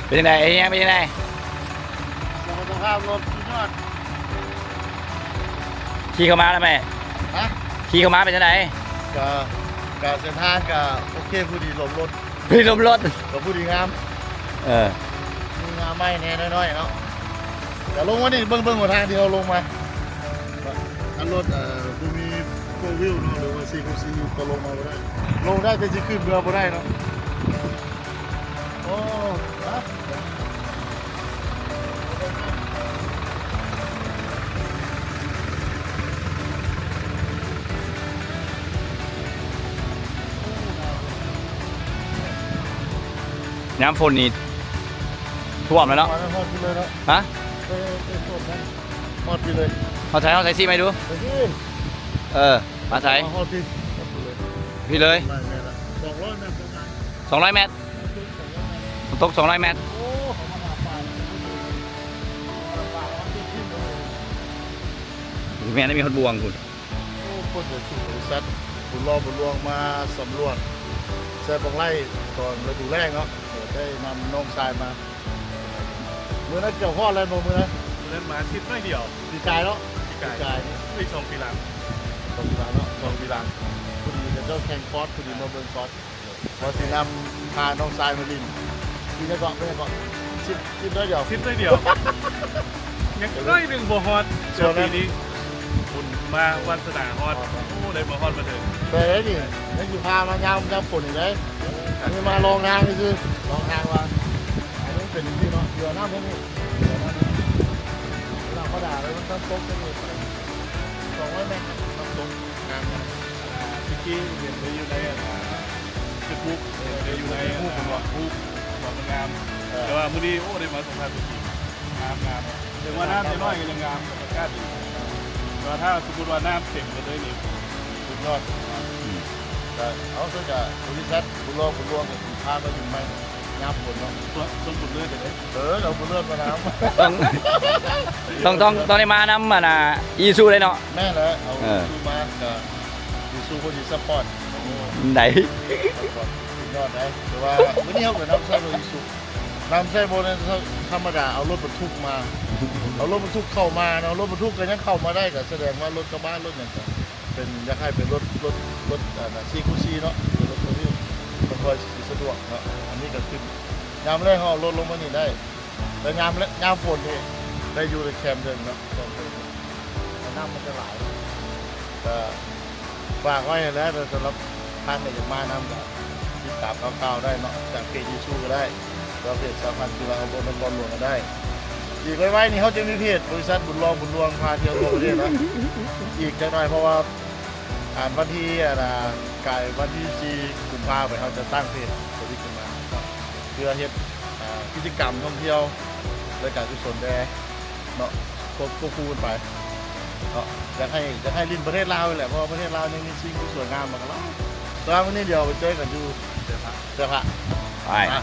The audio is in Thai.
เป็นยังไงไอ้เนี่ยเป็นยังไง สภาพรถสุดยอด ขี่เข้ามาแล้วไหม ฮะ ขี่เข้ามาเป็นยังไง กับเส้นทางกับโอเคผู้ดีหลบรถ พี่ลมรถ กับผู้ดีงาม เออ มีงามไม่แน่น้อยๆเนาะแต่ลงมานี่เบิ้งหัวทางที่เราลงมาอันรถดูมีโฟวิลเนาะหรือว่าซีคูซีก็ลงมาไม่ได้ลงได้แต่จะขึ้นเรือไม่ได้เนาะโอ้ฮะน้ำฝนนี่ท่วมแล้วเนาะ มาแล้วฮอดไปเลยเนาะ ฮะ ไปสดนั้นฮอดไปเลย เขาใส่ซี่ไหมดู ไปที่ เออมาใส่ ฮอดที่ฮอดไปเลย พี่เลย ไม่ละ200 เมตรประมาณ 200 เมตรตก200 เมตร โอ้เขามาหาปลาแม่ได้มีคนบวงคุณ โอ้คนเดือดสุดบริษัทบุญรอบุญรวงมาสำรวจแซ่บบังไล่ตอนฤดูแรกเนาะเดี๋ยวได้นำน้องทรายมาเมื่อนั้นเกี่ยวข้ออะไรมาเมื่อนั้น เล่นมาชิดไม่เดียว ดีใจเนาะ พี่ ดี กาย ใจ ไม่ชมปีหลัง สองปีหลังเนาะ2 ปีหลังคุณดีกับเจ้าแข่งคอร์สคุณดีมาเบิร์นคอร์สพอสีนำพาน้องทรายมาลินพี่จะเกาะไม่จะเกาะชิดน้อยเดียว ชิดไม่เดียวยังน้อยหนึ่งโบฮอต ส่วนนั้น ปีนี้คุณมาวันสนามฮอตโอ้เลยมาฮอตมาถึง ไปเลยดินั่นอยู่พามายาวมันจะฝนอีกเลยนี่มาลองทางนี่คือลองทางว่าอันนี้เป็นที่เนาะเรือน้ำนี่เรือน้ำนี่เราเขาด่าเลยมันต้องตกกันเลย200 เมตรต้องตกงานนะ พิกกี้เรียนไปอยู่ในจุดพุกไปอยู่ในพุกผมว่าพุกบอกมันงามแต่ว่ามื้อนี้โอ้ได้มาสัมผัสพิกกี้งามงามถึงว่าน้ำจะน้อยก็ยังงามแต่กล้าดีแต่ถ้าสมมติว่าน้ำเต็มไปเลยนี่ สุดยอดแต่เอาซะจะบริษัทบุญรอบุญรวงกับพามาถึงไม่งามผลเนาะ สมบูรณ์เลยเลย เราบุญเลือดมาน้ ต้องได้มาน้ำมันอีซูเลยเนาะ ำแม่เลยเอาสู้มากับดีสู้คนดีซัพพอร์ต ไหน สุดยอดเลยแต่ว่าวันนี้เขาเหมือนน้ำใส่โบดีสู้น้ำใส่โบนธรรมดาเอารถบรรทุกมา เอารถบรรทุกเข้ามาเนาะรถบรรทุกก็ยังเข้ามาได้ก็แสดงว่ารถกระบะรถอย่างเงี้ยเป็นคล้ายๆเป็นรถซีคูซีเนาะเป็นรถที่มันคอยสะดวกเนาะอันนี้ก็ขึ้นยามแรกเขาเอารถลงมานี่ได้แต่ยามฝนนี่ได้อยู่ในแคมป์เดินเนาะแคมป์เดินน้ำมันจะไหลก็ฝากไว้แล้วสำหรับท่านที่จะมาน้ำก็ติดตามข่าวๆได้เนาะจากเพจยูทูบก็ได้ก็เพจสาพันธ์กีฬาบอลบอลหลวงก็ได้อีกไว้นี่เขาจะมีเพจบริษัทบุญรองบุญรวงพาเที่ยวทั่วประเทศนะอีกจังหน่อยเพราะว่าวันที่กายวันที่4 กุมภาพันธ์เขาจะตั้งเพจตัวนี้ขึ้นมาเพื่อเฮ็ดกิจกรรมท่องเที่ยวและการกุศลแด่เนาะควบคู่กันไปเนาะอยากให้ลิ้นประเทศลาวนี่แหละเพราะว่าประเทศลาวนี่มีสิ่งที่สวยงามมากแล้วตอนวันนี้เดี๋ยวไปเจอกันอยู่เสื้อผ้า ไป อ่ะ